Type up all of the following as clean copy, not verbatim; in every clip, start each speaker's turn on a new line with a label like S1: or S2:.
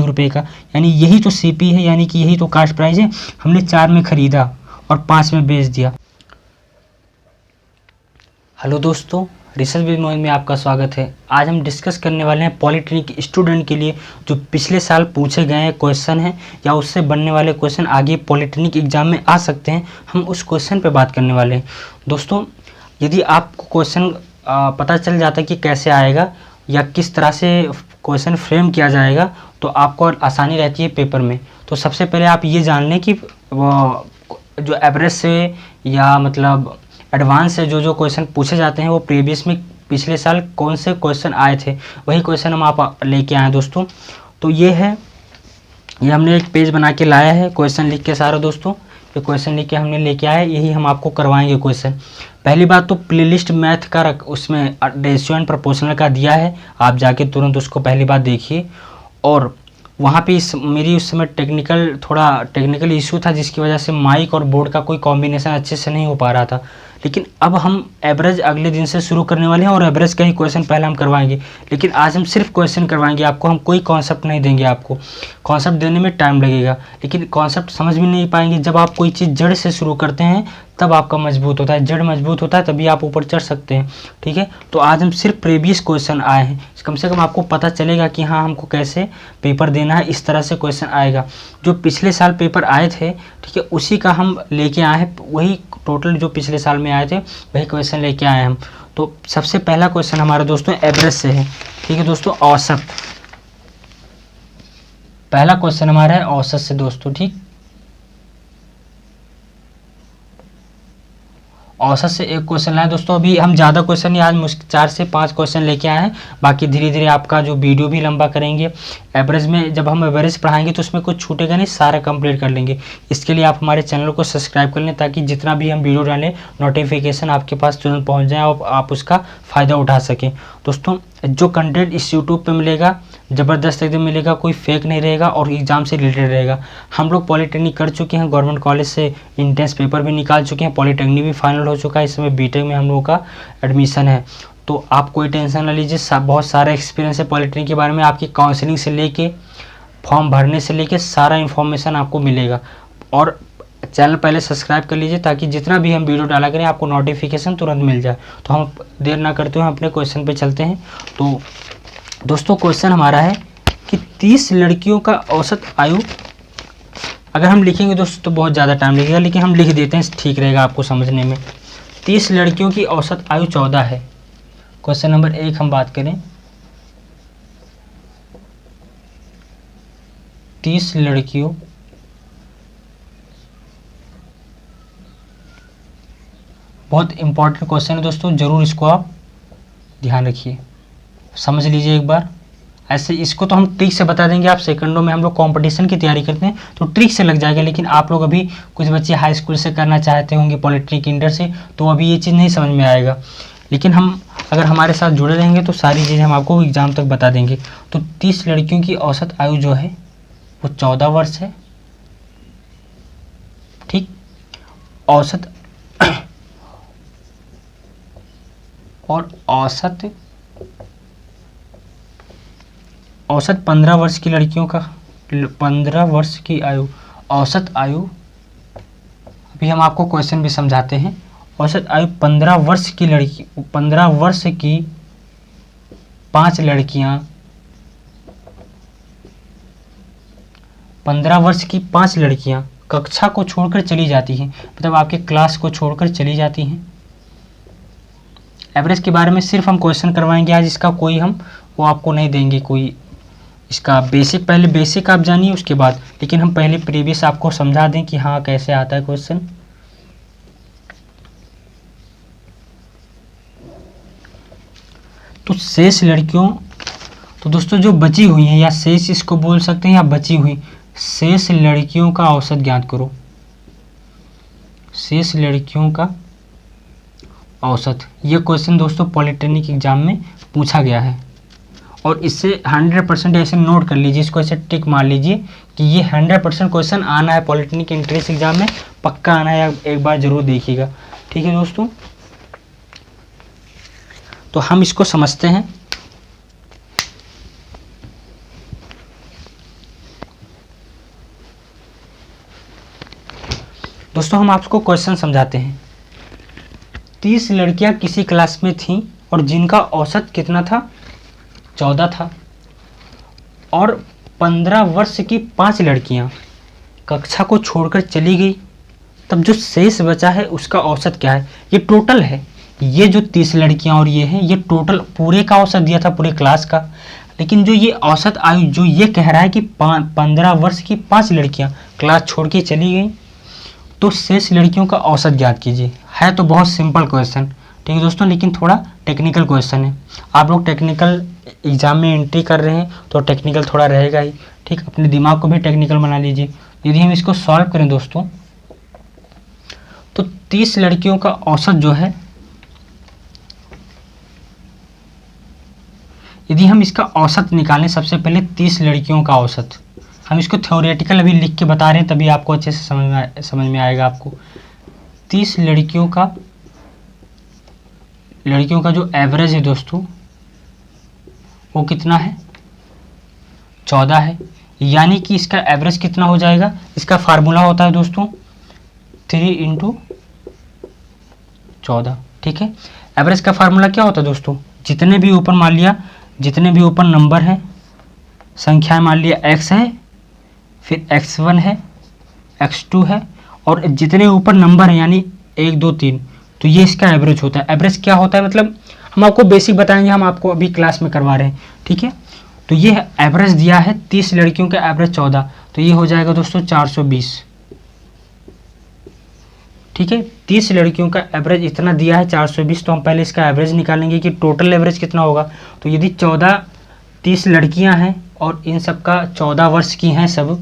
S1: रुपये का, यानी यही तो सीपी है, यानी कि यही तो कास्ट प्राइस है। हमने 4 में ख़रीदा और 5 में बेच दिया। हेलो दोस्तों, रिसर्च विद मोहित में आपका स्वागत है। आज हम डिस्कस करने वाले हैं पॉलिटेक्निक स्टूडेंट के लिए जो पिछले साल पूछे गए हैं क्वेश्चन हैं या उससे बनने वाले क्वेश्चन आगे पॉलिटेक्निक एग्जाम में आ सकते हैं, हम उस क्वेश्चन पे बात करने वाले हैं। दोस्तों, यदि आपको क्वेश्चन पता चल जाता है कि कैसे आएगा या किस तरह से क्वेश्चन फ्रेम किया जाएगा, तो आपको आसानी रहती है पेपर में। तो सबसे पहले आप ये जान लें कि वो जो एवरेज से या मतलब एडवांस से जो क्वेश्चन पूछे जाते हैं वो प्रीवियस में पिछले साल कौन से क्वेश्चन आए थे, वही क्वेश्चन हम आप लेके आए हैं दोस्तों। तो ये है, ये हमने एक पेज बना के लाया है क्वेश्चन लिख के सारा दोस्तों। ये क्वेश्चन लिख के हमने लेके आए, यही हम आपको करवाएंगे क्वेश्चन। पहली बात तो प्लेलिस्ट मैथ का उसमें रेशियो एंड प्रोपोर्शनल का दिया है, आप जाके तुरंत उसको पहली बात देखिए। और वहाँ पे मेरी उस समय थोड़ा टेक्निकल इशू था, जिसकी वजह से माइक और बोर्ड का कोई कॉम्बिनेशन अच्छे से नहीं हो पा रहा था। लेकिन अब हम एवरेज अगले दिन से शुरू करने वाले हैं और एवरेज का ही क्वेश्चन पहले हम करवाएंगे। लेकिन आज हम सिर्फ क्वेश्चन करवाएंगे आपको, हम कोई कॉन्सेप्ट नहीं देंगे आपको। कॉन्सेप्ट देने में टाइम लगेगा, लेकिन कॉन्सेप्ट समझ भी नहीं पाएंगे। जब आप कोई चीज़ जड़ से शुरू करते हैं तब आपका मजबूत होता है, जड़ मजबूत होता है तभी आप ऊपर चढ़ सकते हैं। ठीक है, तो आज हम सिर्फ प्रीवियस क्वेश्चन आए हैं, कम से कम आपको पता चलेगा कि हाँ हमको कैसे पेपर देना है। इस तरह से क्वेश्चन आएगा, जो पिछले साल पेपर आए थे, ठीक है, उसी का हम लेके आए हैं। वही टोटल जो पिछले साल में आए थे वही क्वेश्चन लेके आए हैं हम। तो सबसे पहला क्वेश्चन हमारा दोस्तों एवरेज से है। ठीक है दोस्तों, औसत। पहला क्वेश्चन हमारा है औसत से दोस्तों। ठीक, औसत से एक क्वेश्चन लाए दोस्तों। अभी हम ज़्यादा क्वेश्चन नहीं, आज मुश्किल 4 से 5 क्वेश्चन लेके आए हैं। बाकी धीरे धीरे आपका जो वीडियो भी लंबा करेंगे। एवरेज में जब हम एवरेज पढ़ाएंगे तो उसमें कुछ छूटेगा नहीं, सारा कंप्लीट कर लेंगे। इसके लिए आप हमारे चैनल को सब्सक्राइब कर लें, ताकि जितना भी हम वीडियो डालें नोटिफिकेशन आपके पास तुरंत पहुँच जाए और आप उसका फ़ायदा उठा सकें। दोस्तों, जो कंटेंट इस यूट्यूब पर मिलेगा ज़बरदस्त एकदम मिलेगा, कोई फेक नहीं रहेगा और एग्ज़ाम से रिलेटेड रहेगा। हम लोग पॉलिटेक्निक कर चुके हैं, गवर्नमेंट कॉलेज से इंट्रेंस पेपर भी निकाल चुके हैं, पॉलिटेक्निक भी फाइनल हो चुका है। इस समय बीटेक में हम लोगों का एडमिशन है। तो आप कोई टेंशन ना लीजिए, बहुत सारा एक्सपीरियंस है पॉलिटेक्निक के बारे में। आपकी काउंसलिंग से लेके फॉर्म भरने से लेके सारा इन्फॉर्मेशन आपको मिलेगा। और चैनल पहले सब्सक्राइब कर लीजिए, ताकि जितना भी हम वीडियो डाला करें आपको नोटिफिकेशन तुरंत मिल जाए। तो हम देर ना करते हुए अपने क्वेश्चन पे चलते हैं। तो दोस्तों, क्वेश्चन हमारा है कि 30 लड़कियों का औसत आयु, अगर हम लिखेंगे दोस्तों तो बहुत ज़्यादा टाइम लगेगा, लेकिन हम लिख देते हैं, ठीक रहेगा आपको समझने में। 30 लड़कियों की औसत आयु 14 है। क्वेश्चन नंबर 1 हम बात करें, 30 लड़कियों बहुत इंपॉर्टेंट क्वेश्चन है दोस्तों, ज़रूर इसको आप ध्यान रखिए, समझ लीजिए एक बार। ऐसे इसको तो हम ट्रिक से बता देंगे, आप सेकंडों में, हम लोग कंपटीशन की तैयारी करते हैं तो ट्रिक से लग जाएगा। लेकिन आप लोग अभी कुछ बच्चे हाई स्कूल से करना चाहते होंगे पॉलिटेक्निक इंटर से, तो अभी ये चीज़ नहीं समझ में आएगा। लेकिन हम अगर हमारे साथ जुड़े रहेंगे तो सारी चीज़ें हम आपको एग्ज़ाम तक बता देंगे। तो 30 लड़कियों की औसत आयु जो है वो 14 वर्ष है। ठीक, औसत और औसत 15 वर्ष की लड़कियों का, 15 वर्ष की आयु, औसत आयु, अभी हम आपको क्वेश्चन भी समझाते हैं। औसत आयु 15 वर्ष की लड़की, 15 वर्ष की 5 लड़कियां, 15 वर्ष की 5 लड़कियां कक्षा को छोड़कर चली जाती हैं, मतलब आपके क्लास को छोड़कर चली जाती हैं। एवरेज के बारे में सिर्फ हम क्वेश्चन करवाएंगे आज, इसका कोई हम वो आपको नहीं देंगे, कोई इसका बेसिक, पहले बेसिक आप जानिए उसके बाद। लेकिन हम पहले प्रीवियस आपको समझा दें कि हाँ कैसे आता है क्वेश्चन। तो शेष लड़कियों, तो दोस्तों जो बची हुई हैं, या शेष इसको बोल सकते हैं, या बची हुई शेष लड़कियों का औसत ज्ञात करो। शेष लड़कियों का औसत, ये क्वेश्चन दोस्तों पॉलिटेक्निक एग्जाम में पूछा गया है और इससे 100% ऐसे नोट कर लीजिए, इसको ऐसे टिक मार लीजिए कि ये 100% क्वेश्चन आना है पॉलिटेक्निक एंट्रेंस एग्जाम में, पक्का आना है, एक बार जरूर देखिएगा। ठीक है दोस्तों, तो हम इसको समझते हैं। दोस्तों हम आपको क्वेश्चन समझाते हैं। 30 लड़कियां किसी क्लास में थीं और जिनका औसत कितना था, 14 था, और 15 वर्ष की 5 लड़कियां कक्षा को छोड़कर चली गई, तब जो शेष बचा है उसका औसत क्या है? ये टोटल है, ये जो 30 लड़कियां और ये हैं, ये टोटल पूरे का औसत दिया था, पूरे क्लास का। लेकिन जो ये औसत आयु जो ये कह रहा है कि 15 वर्ष की 5 लड़कियां क्लास छोड़ के चली गई, तो शेष लड़कियों का औसत ज्ञात कीजिए। है तो बहुत सिंपल क्वेश्चन, ठीक है दोस्तों, लेकिन थोड़ा टेक्निकल क्वेश्चन है। आप लोग टेक्निकल एग्जाम में एंट्री कर रहे हैं तो टेक्निकल थोड़ा रहेगा ही, ठीक। अपने दिमाग को भी टेक्निकल बना लीजिए। यदि हम इसको सॉल्व करें दोस्तों, तो 30 लड़कियों का औसत जो है, यदि हम इसका औसत निकालें, सबसे पहले 30 लड़कियों का औसत, हम इसको थ्योरेटिकल अभी लिख के बता रहे हैं तभी आपको अच्छे से समझ में आएगा आपको। 30 लड़कियों का जो एवरेज है दोस्तों, वो कितना है, 14 है। यानी कि इसका एवरेज कितना हो जाएगा, इसका फार्मूला होता है दोस्तों 3 × 14, ठीक है। एवरेज का फार्मूला क्या होता है दोस्तों, जितने भी ऊपर मान लिया, जितने भी ऊपर नंबर हैं, संख्याएं मान लिया x है, फिर x1 है, x2 है, और जितने ऊपर नंबर हैं यानी 1 2 3, तो ये इसका एवरेज होता है। एवरेज क्या होता है मतलब हम आपको बेसिक बताएंगे, हम आपको अभी क्लास में करवा रहे हैं, ठीक है। तो ये एवरेज दिया है 30 लड़कियों का एवरेज 14, तो ये हो जाएगा दोस्तों 420, ठीक है। 30 लड़कियों का एवरेज इतना दिया है 420, तो हम पहले इसका एवरेज निकालेंगे कि टोटल एवरेज कितना होगा। तो यदि 30 लड़कियां हैं और इन सब का 14 वर्ष की हैं सब,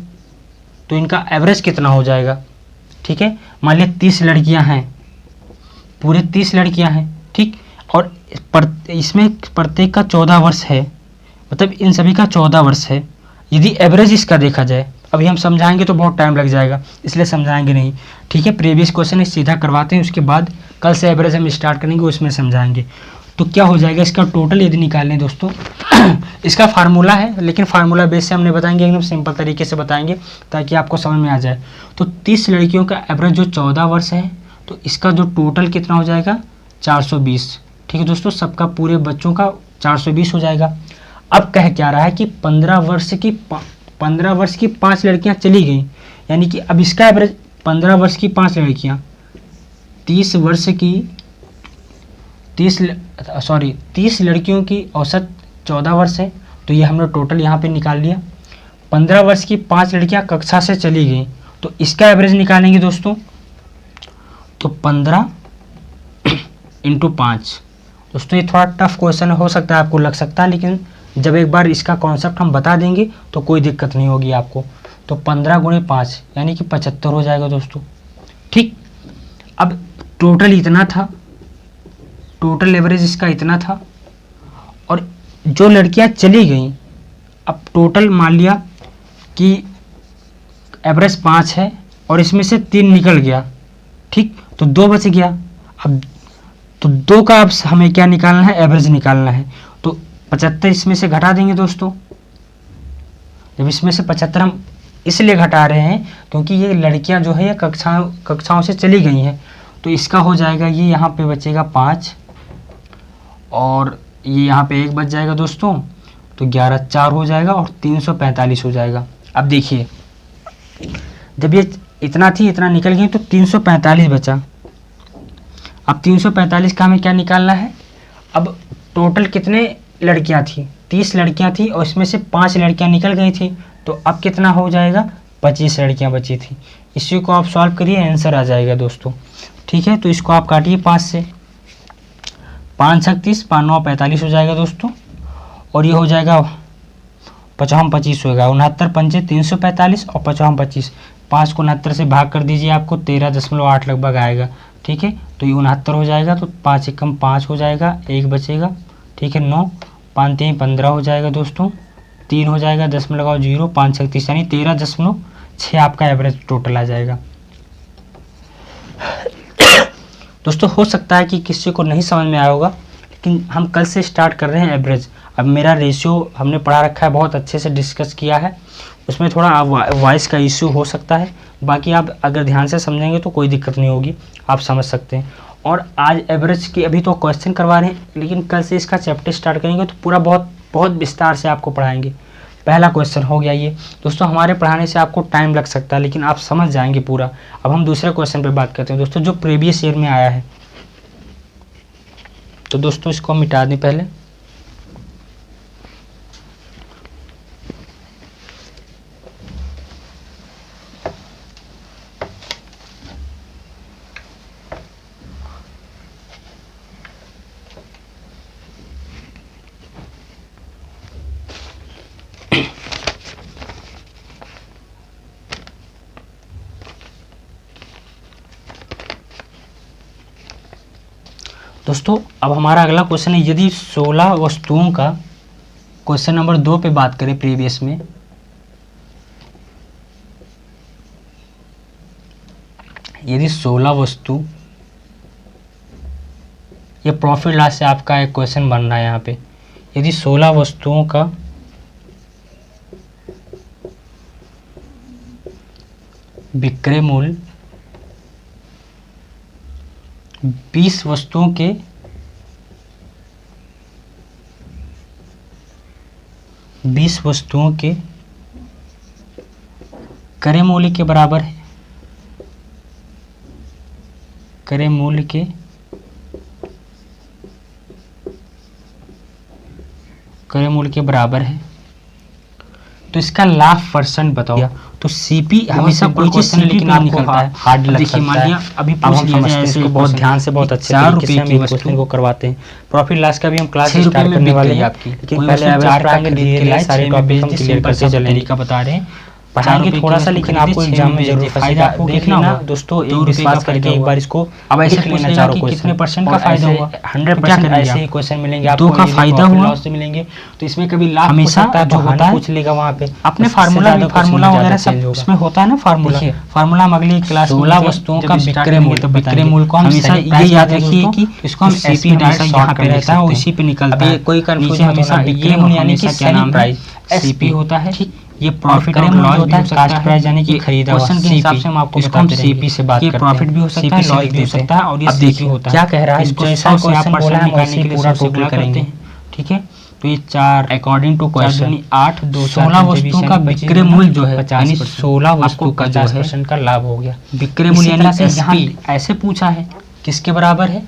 S1: तो इनका एवरेज कितना हो जाएगा, ठीक है। मान लिया 30 लड़कियां हैं, पूरे 30 लड़कियां हैं, ठीक, और इसमें प्रत्येक का 14 वर्ष है, मतलब इन सभी का 14 वर्ष है। यदि एवरेज इसका देखा जाए, अभी हम समझाएंगे तो बहुत टाइम लग जाएगा, इसलिए समझाएंगे नहीं, ठीक है। प्रीवियस क्वेश्चन सीधा करवाते हैं, उसके बाद कल से एवरेज हम स्टार्ट करेंगे, उसमें समझाएंगे। तो क्या हो जाएगा इसका टोटल यदि निकालें दोस्तों इसका फार्मूला है, लेकिन फार्मूला बेस से हमने बताएंगे, एकदम सिंपल तरीके से बताएंगे ताकि आपको समझ में आ जाए। तो 30 लड़कियों का एवरेज जो 14 वर्ष है, तो इसका जो टोटल कितना हो जाएगा 420, ठीक है दोस्तों। सबका पूरे बच्चों का 420 हो जाएगा। अब कह क्या रहा है कि 15 वर्ष की 5 लड़कियां चली गई, यानी कि अब इसका एवरेज 15 वर्ष की 5 लड़कियां, 30 लड़कियों की औसत 14 वर्ष है, तो ये हमने टोटल यहाँ पे निकाल लिया। 15 वर्ष की 5 लड़कियां कक्षा से चली गई, तो इसका एवरेज निकालेंगे दोस्तों, तो 15 × 5। दोस्तों ये थोड़ा टफ क्वेश्चन हो सकता है, आपको लग सकता है, लेकिन जब एक बार इसका कॉन्सेप्ट हम बता देंगे तो कोई दिक्कत नहीं होगी आपको। तो 15 × 5 यानी कि 75 हो जाएगा दोस्तों, ठीक। अब टोटल इतना था, टोटल एवरेज इसका इतना था, और जो लड़कियां चली गई, अब टोटल मान लिया कि एवरेज 5 है और इसमें से 3 निकल गया, ठीक, तो 2 बच गया। अब तो 2 का अब हमें क्या निकालना है, एवरेज निकालना है। तो 75 इसमें से घटा देंगे दोस्तों। जब इसमें से 75 हम इसलिए घटा रहे हैं क्योंकि ये लड़कियां जो है ये कक्षाओं से चली गई हैं, तो इसका हो जाएगा, ये यहाँ पे बचेगा 5 और ये यहाँ पे 1 बच जाएगा दोस्तों, तो 11 4 हो जाएगा और 345 हो जाएगा। अब देखिए जब ये इतना थी, इतना निकल गई, तो 345 बचा। अब 345 का हमें क्या निकालना है, अब टोटल कितने लड़कियां थी, 30 लड़कियां थी और इसमें से 5 लड़कियां निकल गई थी, तो अब कितना हो जाएगा, 25 लड़कियां बची थी। इसी को आप सॉल्व करिए, आंसर आ जाएगा दोस्तों, ठीक है। तो इसको आप काटिए 5 से, 5 छक 30, 5 9 45 हो जाएगा दोस्तों, और ये हो जाएगा 55 25 होगा, 69 पंचे 345 और 55 25, 5 को 69 से भाग कर दीजिए, आपको 13.8 लगभग आएगा, ठीक है। तो ये 69 हो जाएगा, तो 5 एकम 5 हो जाएगा, 1 बचेगा, ठीक है। 9 5 3 15 हो जाएगा दोस्तों, 3 हो जाएगा, 0.0, 5 छक 30 यानी 13.6 आपका एवरेज टोटल आ जाएगा। दोस्तों हो सकता है कि किसी को नहीं समझ में आया होगा, लेकिन हम कल से स्टार्ट कर रहे हैं एवरेज। अब मेरा रेशियो हमने पढ़ा रखा है, बहुत अच्छे से डिस्कस किया है, उसमें थोड़ा वॉइस का इश्यू हो सकता है, बाकी आप अगर ध्यान से समझेंगे तो कोई दिक्कत नहीं होगी, आप समझ सकते हैं। और आज एवरेज की अभी तो क्वेश्चन करवा रहे हैं, लेकिन कल से इसका चैप्टर स्टार्ट करेंगे तो पूरा बहुत बहुत विस्तार से आपको पढ़ाएंगे। पहला क्वेश्चन हो गया ये। दोस्तों हमारे पढ़ाने से आपको टाइम लग सकता है, लेकिन आप समझ जाएंगे पूरा। अब हम दूसरे क्वेश्चन पे बात करते हैं दोस्तों, जो प्रीवियस ईयर में आया है। तो दोस्तों इसको हम मिटा दें पहले। दोस्तों अब हमारा अगला क्वेश्चन है, यदि 16 वस्तुओं का, क्वेश्चन नंबर 2 पे बात करें प्रीवियस में, यदि 16 वस्तु, ये प्रॉफिट लॉस से आपका एक क्वेश्चन बन रहा है यहाँ पे, यदि 16 वस्तुओं का विक्रय मूल्य 20 वस्तुओं के क्रय मूल्य के बराबर है, क्रय मूल्य के बराबर है, तो इसका लाभ परसेंट बताओ। तो सीपी हमेशा कोई चीज सीपी लेकिन आपको निकलता है, हार्ड लग सकता है। मान लिया अभी पूछ लिया जाए, ऐसे बहुत ध्यान से बहुत अच्छे तरीके से हम इस क्वेश्चन को करवाते हैं। प्रॉफिट लॉस का भी हम क्लास स्टार्ट करने वाले हैं आपकी, लेकिन पहले एवरेज पढ़ाएंगे, धीरे-धीरे सारे टॉपिक हम क्लियर करते चलेंगे। तरीका बता रहे हैं, पढ़ाएंगे थोड़ा सा, लेकिन आपको एग्जाम में जरूर फायदा आपको देखना होगा दोस्तों। एक विश्वास करके एक बार इसको अब ऐसे लेना चारों क्वेश्चन, कितने परसेंट का फायदा हुआ, 100% ऐसे ही क्वेश्चन मिलेंगे आपको। 2 का फायदा हुआ से मिलेंगे, तो इसमें कभी लाभ हमेशा जो होता है पूछ लेगा वहाँ पे अपने फार्मूला वगैरह सब इसमें होता है ना। फार्मूला हम अगली क्लास 16 वस्तुओं का विक्रय मूल्य को हमेशा ये याद रखिए कि इसको हम सीपी हमेशा यहाँ पे रहता है और इसी पे निकलता है। कोई कंफ्यूजन हमेशा विक्रय मूल्य यानी कि सेलिंग प्राइस सीपी होता है, ये प्रॉफिट और लॉस होता है, कास्ट प्राइस यानी कि खरीदा हुआ। क्वेश्चन के हिसाब से हम आपको बताते हैं, सीपी से बात करते हैं, प्रॉफिट भी हो सकता है, लॉस भी हो सकता है, और ये सीपी होता है। क्या कह रहा है, जैसा क्वेश्चन बोला है वैसे ही पूरा टोटल करेंगे, ठीक है। तो ये 4 अकॉर्डिंग टू क्वेश्चन 8 2 16 वस्तुओं का विक्रय मूल्य जो है, यानी 16 वस्तु का 50% का लाभ हो गया। विक्रय मूल्य यानी यहाँ ऐसे पूछा है किसके बराबर है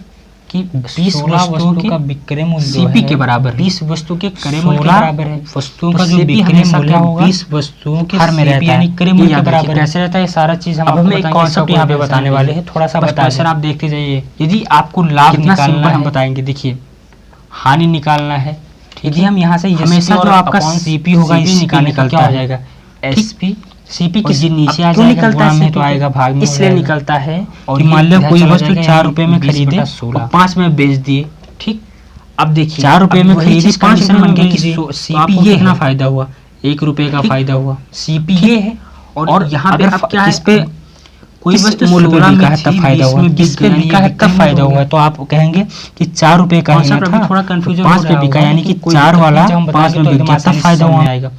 S1: कि 20 वस्तुओं का विक्रय मूल्य सीपी के बराबर, 20 वस्तु के क्रय मूल्य के बराबर है। वस्तुओं का जो विक्रय मूल्य होगा 20 वस्तुओं के हर में रहता है, यानी क्रय मूल्य के बराबर कैसे रहता है, ये सारा चीज हम आपको एक कॉन्सेप्ट यहाँ पे बताने वाले हैं, थोड़ा सा बताएं सर, आप देखते जाइए। यदि आपको लाभ निकालना है हम बताएंगे, देखिए हानि निकालना है, यदि हम यहाँ से हमेशा जो आपका सीपी होगा इसी निकालने का क्या हो जाएगा, एसपी सीपी के नीचे आ जाएगा, निकलता है तो आएगा भाग में, इसलिए निकलता है। और मान लो कोई वस्तु 4 रुपए में खरीदे और 5 में बेच दिए, ठीक। अब देखिए 4 रुपए में खरीदी, कंडीशन बन गई कि सीपी ये कितना फायदा हुआ, 1 रुपए का फायदा हुआ, सीपी ये है। और यहाँ पे अब क्या है, इस पे कोई वस्तु मूल्य पे बिका है तब फायदा हुआ, किस पे बिका है तब फायदा हुआ, तो आप कहेंगे कि 4 रुपए का ही था, थोड़ा कंफ्यूजन 5 पे बिका, यानी कि 4 वाला 5 में बिक गया तब फायदा हुआ आएगा।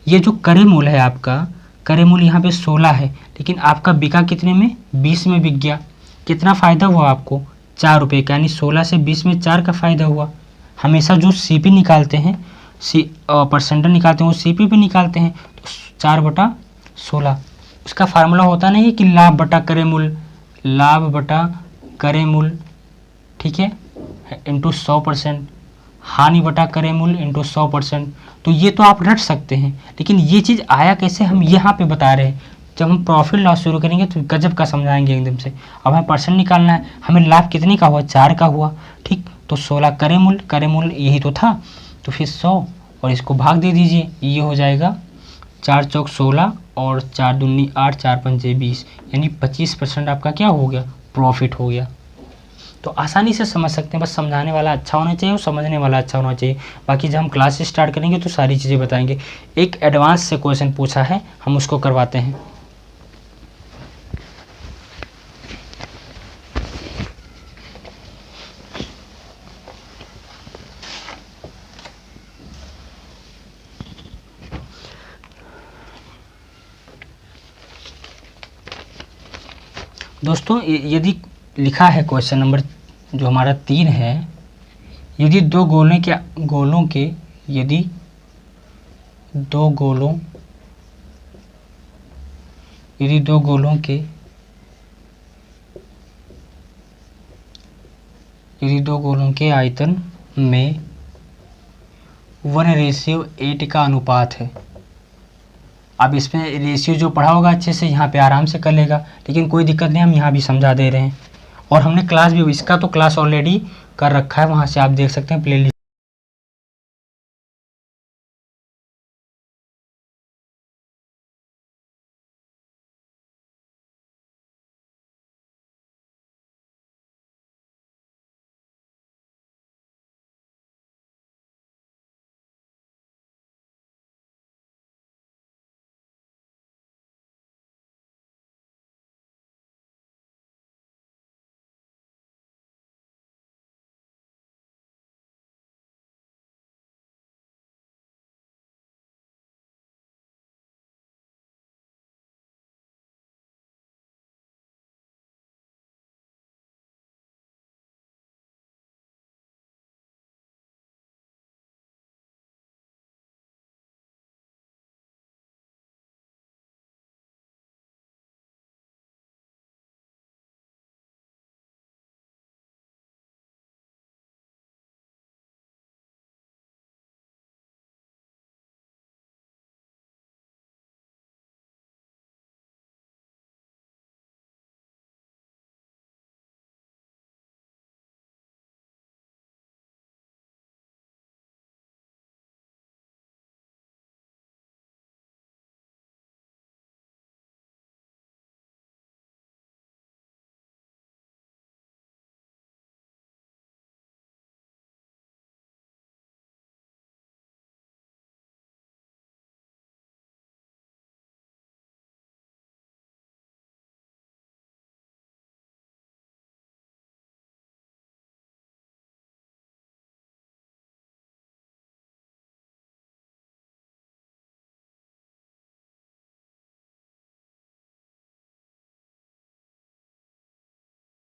S1: ये जो क्रय मूल्य है आपका, क्रय मूल्य यहाँ पे 16 है, लेकिन आपका बिका कितने में, 20 में बिक गया, कितना फायदा हुआ आपको, 4 रुपए का, यानी 16 से 20 में 4 का फायदा हुआ। हमेशा जो सीपी निकालते हैं, परसेंटेज निकालते हैं, वो सीपी पे निकालते हैं, तो 4/16 उसका फार्मूला होता नहीं है कि लाभ बटा क्रय मूल्य, लाभ बटा क्रय मूल्य, ठीक है, इंटू 100%, हानि बटा क्रय मूल्य इंटू 100%। तो ये तो आप रट सकते हैं, लेकिन ये चीज़ आया कैसे हम यहाँ पे बता रहे हैं। जब हम प्रॉफिट लॉस शुरू करेंगे तो गजब का समझाएंगे एकदम से। अब हमें परसेंट निकालना है, हमें लाभ कितने का हुआ, 4 का हुआ, ठीक। तो 16 क्रय मूल्य यही तो था, तो फिर 100 और इसको भाग दे दीजिए, ये हो जाएगा 4 चौक 16 और 4 दूनी 8 4 पंजे 20, यानी 25% आपका क्या हो गया, प्रॉफिट हो गया। तो आसानी से समझ सकते हैं, बस समझाने वाला अच्छा होना चाहिए और समझने वाला अच्छा होना चाहिए। बाकी जब हम क्लास स्टार्ट करेंगे तो सारी चीज़ें बताएंगे। एक एडवांस से क्वेश्चन पूछा है, हम उसको करवाते हैं। दोस्तों यदि लिखा है क्वेश्चन नंबर जो हमारा 3 है, यदि दो गोलों के यदि दो गोलों के आयतन में 1:8 का अनुपात है। अब इसमें रेशियो जो पढ़ा होगा अच्छे से यहाँ पे आराम से कर लेगा, लेकिन कोई दिक्कत नहीं, हम यहाँ भी समझा दे रहे हैं। और हमने क्लास भी, इसका तो क्लास ऑलरेडी कर रखा है, वहाँ से आप देख सकते हैं प्लेलिस्ट।